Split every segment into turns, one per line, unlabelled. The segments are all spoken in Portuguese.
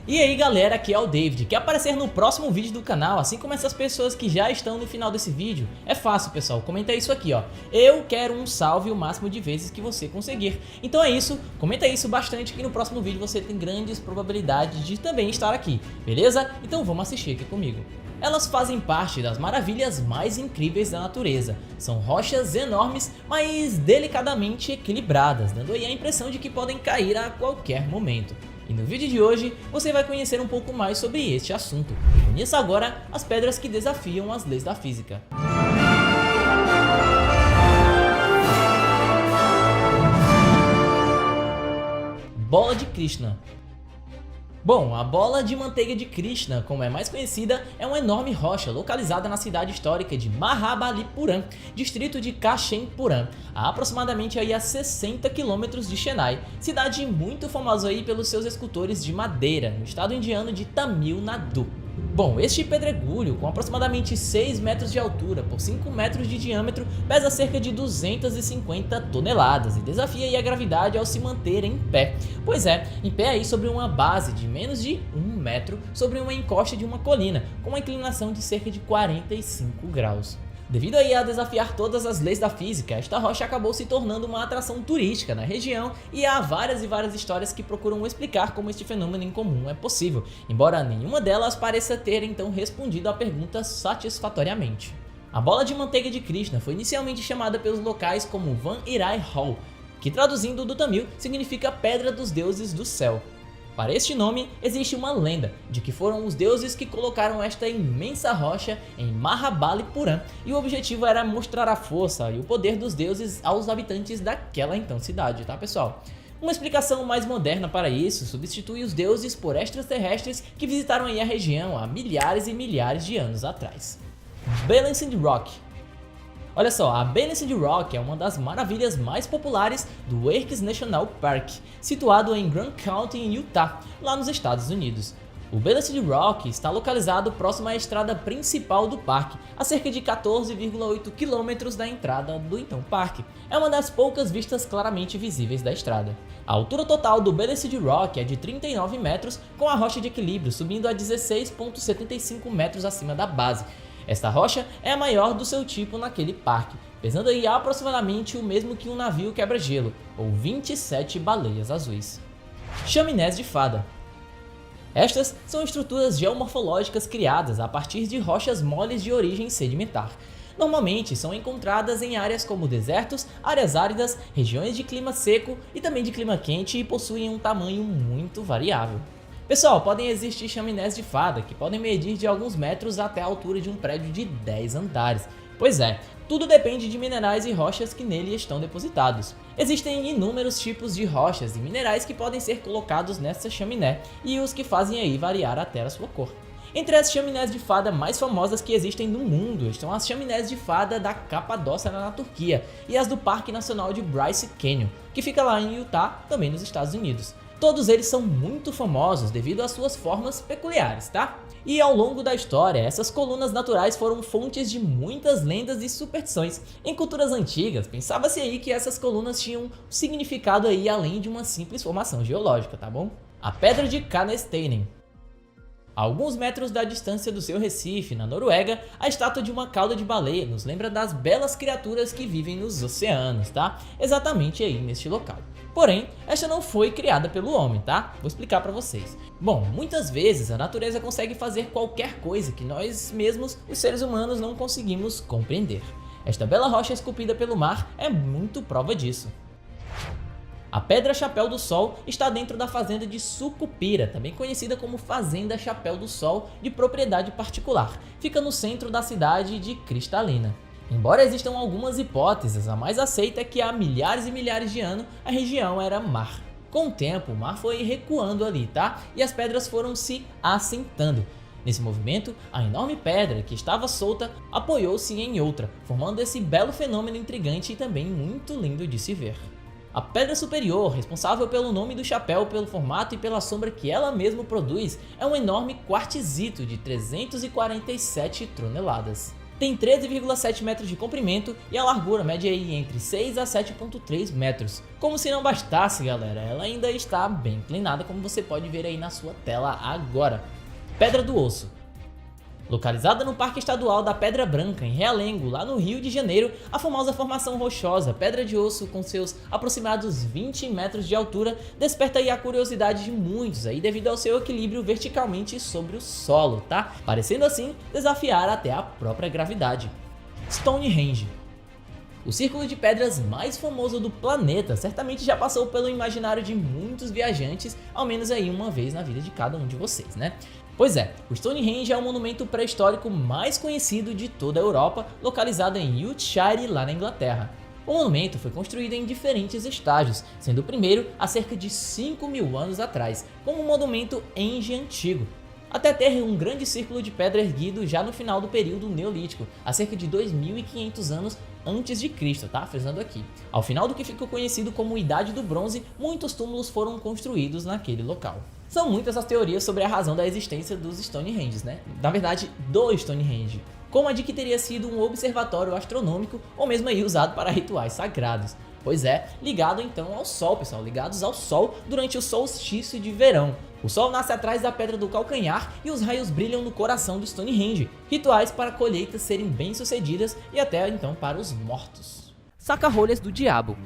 E aí galera, aqui é o David, quer aparecer no próximo vídeo do canal, assim como essas pessoas que já estão no final desse vídeo? É fácil pessoal, comenta isso aqui ó, eu quero um salve o máximo de vezes que você conseguir. Então é isso, comenta isso bastante que no próximo vídeo você tem grandes probabilidades de também estar aqui, beleza? Então vamos assistir aqui comigo. Elas fazem parte das maravilhas mais incríveis da natureza. São rochas enormes, mas delicadamente equilibradas, dando aí a impressão de que podem cair a qualquer momento. E no vídeo de hoje você vai conhecer um pouco mais sobre este assunto. Conheça agora as pedras que desafiam as leis da física. Bola de Krishna. Bom, a bola de manteiga de Krishna, como é mais conhecida, é uma enorme rocha localizada na cidade histórica de Mahabalipuram, distrito de Kashempuram, a aproximadamente aí a 60 km de Chennai, cidade muito famosa aí pelos seus escultores de madeira, no estado indiano de Tamil Nadu. Bom, este pedregulho, com aproximadamente 6 metros de altura por 5 metros de diâmetro, pesa cerca de 250 toneladas e desafia aí a gravidade ao se manter em pé. Pois é, em pé aí sobre uma base de menos de 1 metro sobre uma encosta de uma colina, com uma inclinação de cerca de 45 graus. Devido aí a desafiar todas as leis da física, esta rocha acabou se tornando uma atração turística na região e há várias histórias que procuram explicar como este fenômeno incomum é possível, embora nenhuma delas pareça ter então respondido à pergunta satisfatoriamente. A bola de manteiga de Krishna foi inicialmente chamada pelos locais como Van Irai Hall, que traduzindo do tamil significa Pedra dos Deuses do Céu. Para este nome, existe uma lenda de que foram os deuses que colocaram esta imensa rocha em Mahabalipuram e o objetivo era mostrar a força e o poder dos deuses aos habitantes daquela então cidade, tá pessoal? Uma explicação mais moderna para isso substitui os deuses por extraterrestres que visitaram aí a região há milhares e milhares de anos atrás. Balancing Rock. Olha só, a Balanced Rock é uma das maravilhas mais populares do Erks National Park, situado em Grant County, em Utah, lá nos Estados Unidos. O Balanced Rock está localizado próximo à estrada principal do parque, a cerca de 14,8 km da entrada do então parque. É uma das poucas vistas claramente visíveis da estrada. A altura total do Balanced Rock é de 39 metros, com a rocha de equilíbrio subindo a 16,75 metros acima da base. Esta rocha é a maior do seu tipo naquele parque, pesando aí aproximadamente o mesmo que um navio quebra-gelo, ou 27 baleias azuis. Chaminés de Fada. Estas são estruturas geomorfológicas criadas a partir de rochas moles de origem sedimentar. Normalmente são encontradas em áreas como desertos, áreas áridas, regiões de clima seco e também de clima quente e possuem um tamanho muito variável. Pessoal, podem existir chaminés de fada que podem medir de alguns metros até a altura de um prédio de 10 andares. Pois é, tudo depende de minerais e rochas que nele estão depositados. Existem inúmeros tipos de rochas e minerais que podem ser colocados nessa chaminé e os que fazem aí variar até a sua cor. Entre as chaminés de fada mais famosas que existem no mundo estão as chaminés de fada da Capadócia na Turquia e as do Parque Nacional de Bryce Canyon, que fica lá em Utah, também nos Estados Unidos. Todos eles são muito famosos devido às suas formas peculiares, tá? E ao longo da história, essas colunas naturais foram fontes de muitas lendas e superstições. Em culturas antigas, pensava-se aí que essas colunas tinham um significado aí além de uma simples formação geológica, tá bom? A Pedra de Canesteinen. A alguns metros da distância do seu Recife, na Noruega, a estátua de uma cauda de baleia nos lembra das belas criaturas que vivem nos oceanos, tá? Exatamente aí neste local. Porém, esta não foi criada pelo homem, tá? Vou explicar para vocês. Bom, muitas vezes a natureza consegue fazer qualquer coisa que nós mesmos, os seres humanos, não conseguimos compreender. Esta bela rocha esculpida pelo mar é muito prova disso. A Pedra Chapéu do Sol está dentro da fazenda de Sucupira, também conhecida como Fazenda Chapéu do Sol, de propriedade particular. Fica no centro da cidade de Cristalina. Embora existam algumas hipóteses, a mais aceita é que há milhares e milhares de anos a região era mar. Com o tempo, o mar foi recuando ali, tá? E as pedras foram se assentando. Nesse movimento, a enorme pedra que estava solta apoiou-se em outra, formando esse belo fenômeno intrigante e também muito lindo de se ver. A pedra superior, responsável pelo nome do chapéu, pelo formato e pela sombra que ela mesma produz, é um enorme quartzito de 347 toneladas. tem 13,7 metros de comprimento e a largura média aí entre 6 a 7,3 metros. Como se não bastasse, galera, ela ainda está bem inclinada, como você pode ver aí na sua tela agora. Pedra do Osso. Localizada no Parque Estadual da Pedra Branca, em Realengo, lá no Rio de Janeiro, a famosa formação rochosa Pedra de Osso, com seus aproximados 20 metros de altura, desperta aí a curiosidade de muitos aí devido ao seu equilíbrio verticalmente sobre o solo, tá? Parecendo assim desafiar até a própria gravidade. Stonehenge. O círculo de pedras mais famoso do planeta certamente já passou pelo imaginário de muitos viajantes, ao menos aí uma vez na vida de cada um de vocês, né? Pois é, o Stonehenge é o monumento pré-histórico mais conhecido de toda a Europa, localizado em Wiltshire, lá na Inglaterra. O monumento foi construído em diferentes estágios, sendo o primeiro há cerca de 5.000 anos atrás, como um monumento enge antigo, até ter um grande círculo de pedra erguido já no final do período Neolítico, há cerca de 2.500 anos antes de Cristo, tá? Frisando aqui. Ao final do que ficou conhecido como Idade do Bronze, muitos túmulos foram construídos naquele local. São muitas as teorias sobre a razão da existência dos Stonehenges, né? Na verdade, do Stonehenge, como a de que teria sido um observatório astronômico ou mesmo aí usado para rituais sagrados. Pois é, ligado então ao Sol, pessoal, ligados ao Sol durante o solstício de verão. O Sol nasce atrás da pedra do calcanhar e os raios brilham no coração do Stonehenge, rituais para colheitas serem bem-sucedidas e até então para os mortos. Saca-rolhas do Diabo.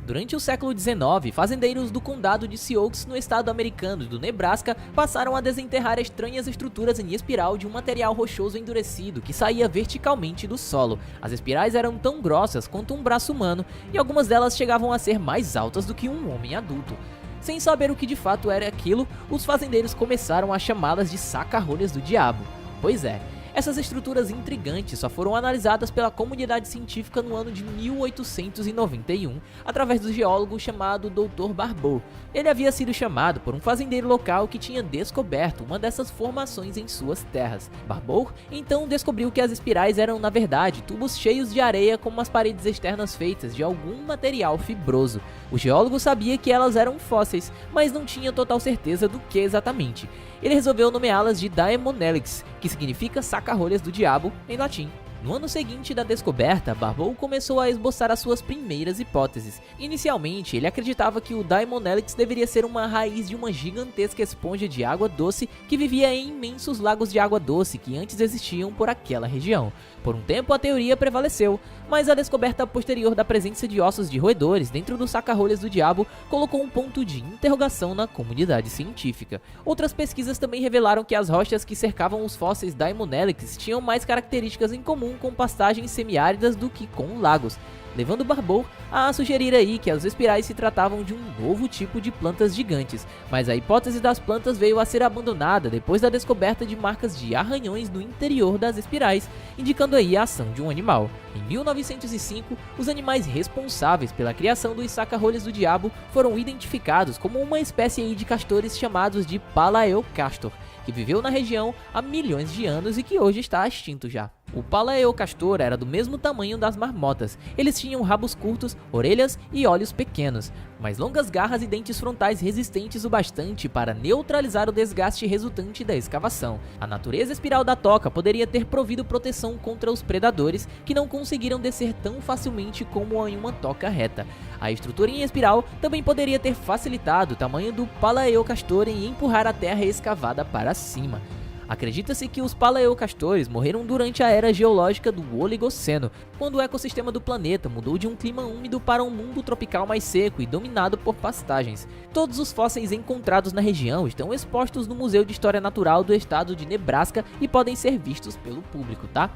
Durante o século XIX, fazendeiros do condado de Sioux, no estado americano do Nebraska, passaram a desenterrar estranhas estruturas em espiral de um material rochoso endurecido que saía verticalmente do solo. As espirais eram tão grossas quanto um braço humano e algumas delas chegavam a ser mais altas do que um homem adulto. Sem saber o que de fato era aquilo, os fazendeiros começaram a chamá-las de saca-rolhas do diabo. Pois é, essas estruturas intrigantes só foram analisadas pela comunidade científica no ano de 1891, através do geólogo chamado Dr. Barbour. Ele havia sido chamado por um fazendeiro local que tinha descoberto uma dessas formações em suas terras. Barbour então descobriu que as espirais eram, na verdade, tubos cheios de areia com umas paredes externas feitas de algum material fibroso. O geólogo sabia que elas eram fósseis, mas não tinha total certeza do que exatamente. Ele resolveu nomeá-las de Daemonelix, que significa saca-rolhas do diabo em latim. No ano seguinte da descoberta, Barbour começou a esboçar as suas primeiras hipóteses. Inicialmente, ele acreditava que o Daemonelix deveria ser uma raiz de uma gigantesca esponja de água doce que vivia em imensos lagos de água doce que antes existiam por aquela região. Por um tempo a teoria prevaleceu, mas a descoberta posterior da presença de ossos de roedores dentro dos saca-rolhas do diabo colocou um ponto de interrogação na comunidade científica. Outras pesquisas também revelaram que as rochas que cercavam os fósseis Daemonelix tinham mais características em comum com pastagens semiáridas do que com lagos, levando Barbour a sugerir aí que as espirais se tratavam de um novo tipo de plantas gigantes, mas a hipótese das plantas veio a ser abandonada depois da descoberta de marcas de arranhões no interior das espirais, indicando aí a ação de um animal. Em 1905, os animais responsáveis pela criação dos saca-rolhas do diabo foram identificados como uma espécie aí de castores chamados de Palaeocastor, que viveu na região há milhões de anos e que hoje está extinto já. O Palaeocastor era do mesmo tamanho das marmotas. Eles tinham rabos curtos, orelhas e olhos pequenos, mas longas garras e dentes frontais resistentes o bastante para neutralizar o desgaste resultante da escavação. A natureza espiral da toca poderia ter provido proteção contra os predadores que não conseguiram descer tão facilmente como em uma toca reta. A estrutura em espiral também poderia ter facilitado o tamanho do Palaeocastor em empurrar a terra escavada para cima. Acredita-se que os palaeocastores morreram durante a era geológica do Oligoceno, quando o ecossistema do planeta mudou de um clima úmido para um mundo tropical mais seco e dominado por pastagens. Todos os fósseis encontrados na região estão expostos no Museu de História Natural do estado de Nebraska e podem ser vistos pelo público, tá?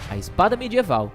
A espada medieval.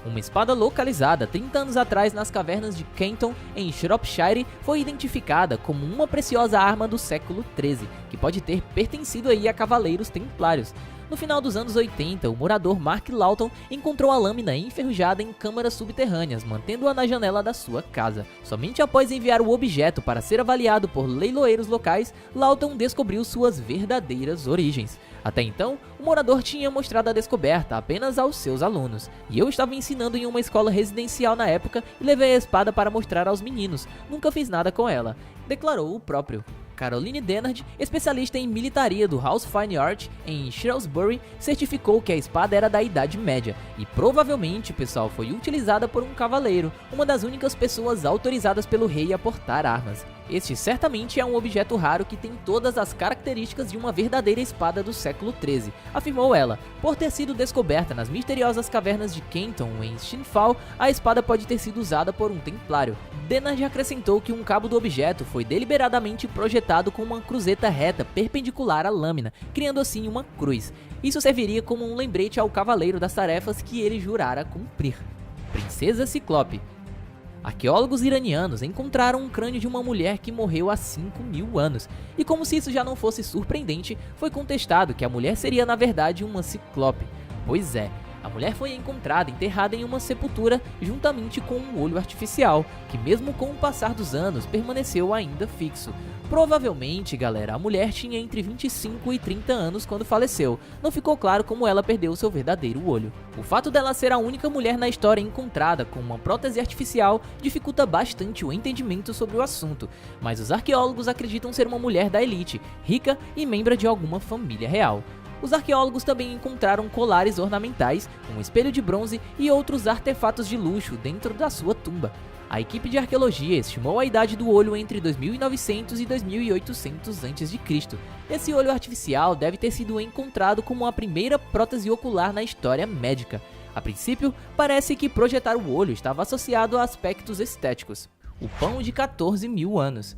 Uma espada localizada 30 anos atrás nas cavernas de Kenton, em Shropshire, foi identificada como uma preciosa arma do século XIII, que pode ter pertencido aí a cavaleiros templários. No final dos anos 80, o morador Mark Lawton encontrou a lâmina enferrujada em câmaras subterrâneas, mantendo-a na janela da sua casa. Somente após enviar o objeto para ser avaliado por leiloeiros locais, Lawton descobriu suas verdadeiras origens. Até então, o morador tinha mostrado a descoberta apenas aos seus alunos, e eu estava ensinando em uma escola residencial na época e levei a espada para mostrar aos meninos. Nunca fiz nada com ela, declarou o próprio.
Caroline Dennard, especialista em militaria do House Fine Art em Shrewsbury, certificou que a espada era da Idade Média e provavelmente, pessoal, foi utilizada por um cavaleiro, uma das únicas pessoas autorizadas pelo rei a portar armas. Este certamente é um objeto raro que tem todas as características de uma verdadeira espada do século XIII, afirmou ela. Por ter sido descoberta nas misteriosas cavernas de Kenton, em Shinfal, a espada pode ter sido usada por um templário. Dennard acrescentou que um cabo do objeto foi deliberadamente projetado com uma cruzeta reta perpendicular à lâmina, criando assim uma cruz. Isso serviria como um lembrete ao cavaleiro das tarefas que ele jurara cumprir. Princesa Ciclope. Arqueólogos iranianos encontraram um crânio de uma mulher que morreu há 5.000 anos, e como se isso já não fosse surpreendente, foi contestado que a mulher seria na verdade uma ciclope. Pois é, a mulher foi encontrada enterrada em uma sepultura juntamente com um olho artificial, que mesmo com o passar dos anos permaneceu ainda fixo. Provavelmente, galera, a mulher tinha entre 25 e 30 anos quando faleceu. Não ficou claro como ela perdeu seu verdadeiro olho. O fato dela ser a única mulher na história encontrada com uma prótese artificial dificulta bastante o entendimento sobre o assunto, mas os arqueólogos acreditam ser uma mulher da elite, rica e membro de alguma família real. Os arqueólogos também encontraram colares ornamentais, um espelho de bronze e outros artefatos de luxo dentro da sua tumba. A equipe de arqueologia estimou a idade do olho entre 2900 e 2800 a.C. Esse olho artificial deve ter sido encontrado como a primeira prótese ocular na história médica. A princípio, parece que projetar o olho estava associado a aspectos estéticos. O pão de 14.000 anos.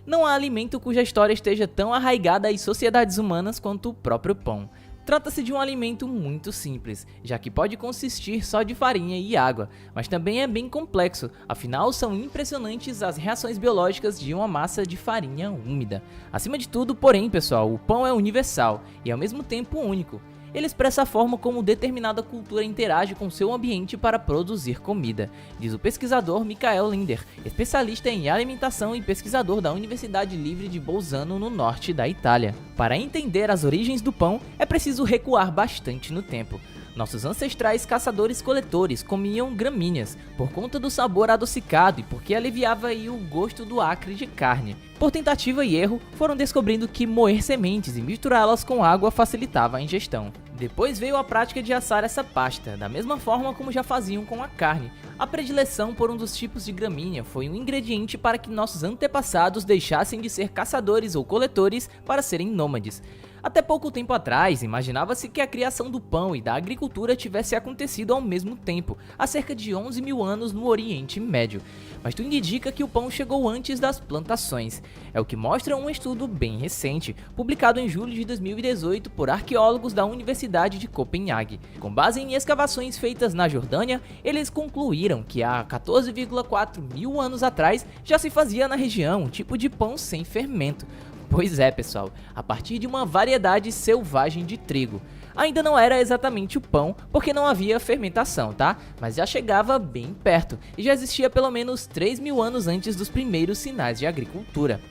Não há alimento cuja história esteja tão arraigada às sociedades humanas quanto o próprio pão. Trata-se de um alimento muito simples, já que pode consistir só de farinha e água, mas também é bem complexo, afinal são impressionantes as reações biológicas de uma massa de farinha úmida. Acima de tudo, porém, pessoal, o pão é universal e ao mesmo tempo único. Ele expressa a forma como determinada cultura interage com seu ambiente para produzir comida, diz o pesquisador Michael Linder, especialista em alimentação e pesquisador da Universidade Livre de Bolzano, no norte da Itália. Para entender as origens do pão, é preciso recuar bastante no tempo. Nossos ancestrais caçadores-coletores comiam gramíneas por conta do sabor adocicado e porque aliviava aí o gosto do acre de carne. Por tentativa e erro, foram descobrindo que moer sementes e misturá-las com água facilitava a ingestão. Depois veio a prática de assar essa pasta, da mesma forma como já faziam com a carne. A predileção por um dos tipos de gramínea foi um ingrediente para que nossos antepassados deixassem de ser caçadores ou coletores para serem nômades. Até pouco tempo atrás, imaginava-se que a criação do pão e da agricultura tivesse acontecido ao mesmo tempo, há cerca de 11.000 anos no Oriente Médio. Mas tudo indica que o pão chegou antes das plantações. É o que mostra um estudo bem recente, publicado em julho de 2018 por arqueólogos da Universidade de Copenhague. Com base em escavações feitas na Jordânia, eles concluíram que há 14,4 mil anos atrás já se fazia na região um tipo de pão sem fermento. Pois é, pessoal, a partir de uma variedade selvagem de trigo. Ainda não era exatamente o pão, porque não havia fermentação, tá? Mas já chegava bem perto, e já existia pelo menos 3.000 anos antes dos primeiros sinais de agricultura.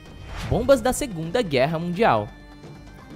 Bombas da Segunda Guerra Mundial.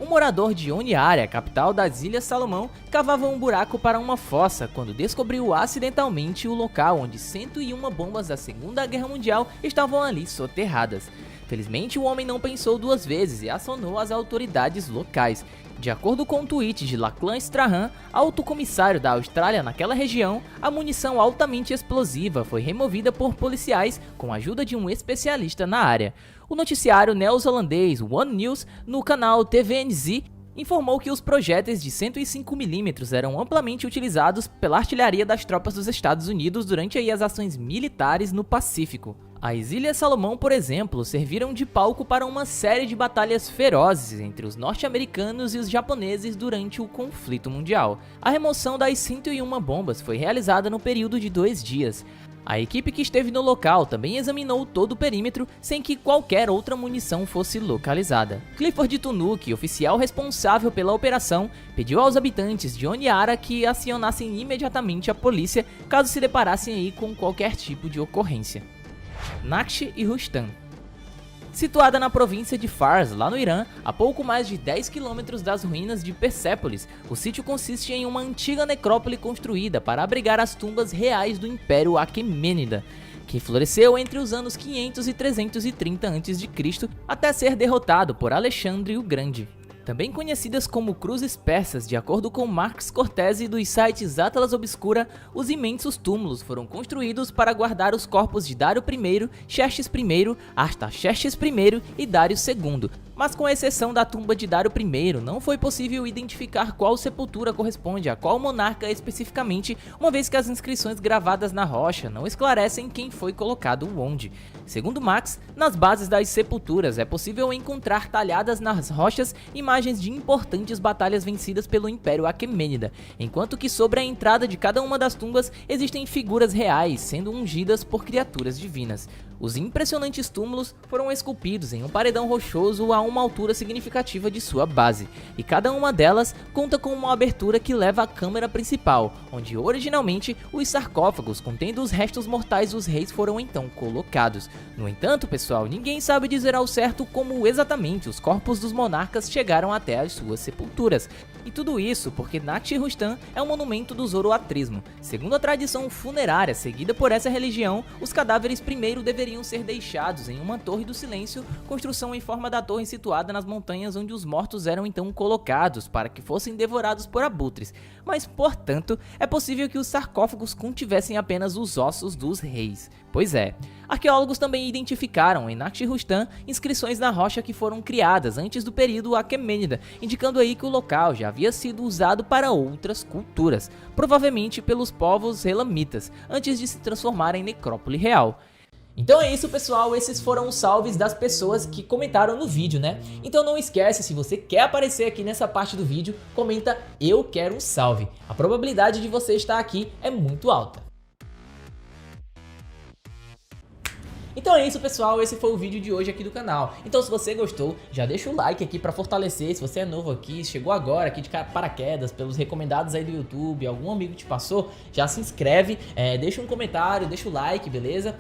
Um morador de Honiara, capital das Ilhas Salomão, cavava um buraco para uma fossa quando descobriu acidentalmente o local onde 101 bombas da Segunda Guerra Mundial estavam ali soterradas. Felizmente, o homem não pensou duas vezes e acionou as autoridades locais. De acordo com um tweet de Lachlan Strahan, alto comissário da Austrália naquela região, a munição altamente explosiva foi removida por policiais com a ajuda de um especialista na área. O noticiário neozelandês One News, no canal TVNZ, informou que os projéteis de 105mm eram amplamente utilizados pela artilharia das tropas dos Estados Unidos durante as ações militares no Pacífico. As Ilhas Salomão, por exemplo, serviram de palco para uma série de batalhas ferozes entre os norte-americanos e os japoneses durante o conflito mundial. A remoção das 101 bombas foi realizada no período de 2 dias. A equipe que esteve no local também examinou todo o perímetro sem que qualquer outra munição fosse localizada. Clifford Tunuki, oficial responsável pela operação, pediu aos habitantes de Honiara que acionassem imediatamente a polícia caso se deparassem aí com qualquer tipo de ocorrência. Naqsh e Rustan. Situada na província de Fars, lá no Irã, a pouco mais de 10 km das ruínas de Persépolis, o sítio consiste em uma antiga necrópole construída para abrigar as tumbas reais do Império Aquemênida. que floresceu entre os anos 500 e 330 a.C. até ser derrotado por Alexandre o Grande. Também conhecidas como cruzes persas, de acordo com Marx Cortese dos sites Atlas Obscura, os imensos túmulos foram construídos para guardar os corpos de Dário I, Xerxes I, Artaxerxes I e Dário II. Mas com exceção da tumba de Dário I, não foi possível identificar qual sepultura corresponde a qual monarca especificamente, uma vez que as inscrições gravadas na rocha não esclarecem quem foi colocado onde. Segundo Marx, nas bases das sepulturas é possível encontrar talhadas nas rochas imagens de importantes batalhas vencidas pelo Império Aquemênida, enquanto que sobre a entrada de cada uma das tumbas existem figuras reais sendo ungidas por criaturas divinas. Os impressionantes túmulos foram esculpidos em um paredão rochoso a uma altura significativa de sua base, e cada uma delas conta com uma abertura que leva à câmara principal, onde originalmente os sarcófagos contendo os restos mortais dos reis foram então colocados. No entanto, pessoal, ninguém sabe dizer ao certo como exatamente os corpos dos monarcas chegaram até as suas sepulturas. E tudo isso porque Naxi-Rustan é um monumento do zoroatrismo. Segundo a tradição funerária seguida por essa religião, os cadáveres primeiro deveriam ser deixados em uma torre do silêncio, construção em forma da torre situada nas montanhas onde os mortos eram então colocados para que fossem devorados por abutres. Mas, portanto, é possível que os sarcófagos contivessem apenas os ossos dos reis. Pois é, arqueólogos também identificaram em Naxi-Rustan inscrições na rocha que foram criadas antes do período Aquemênida, indicando aí que o local já havia sido usado para outras culturas, provavelmente pelos povos relamitas, antes de se transformar em necrópole real.
Então é isso, pessoal, esses foram os salves das pessoas que comentaram no vídeo, né? Então não esquece, se você quer aparecer aqui nessa parte do vídeo, comenta "eu quero um salve". A probabilidade de você estar aqui é muito alta. Então é isso, pessoal, esse foi o vídeo de hoje aqui do canal. Então se você gostou, já deixa o like aqui pra fortalecer. Se você é novo aqui, chegou agora aqui de paraquedas pelos recomendados aí do YouTube, algum amigo te passou, já se inscreve, deixa um comentário, deixa o like, beleza?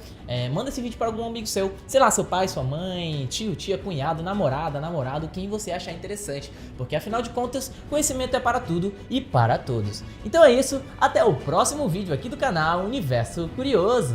Manda esse vídeo para algum amigo seu, sei lá, seu pai, sua mãe, tio, tia, cunhado, namorada, namorado, quem você achar interessante. Porque afinal de contas, conhecimento é para tudo e para todos. Então é isso, até o próximo vídeo aqui do canal Universo Curioso.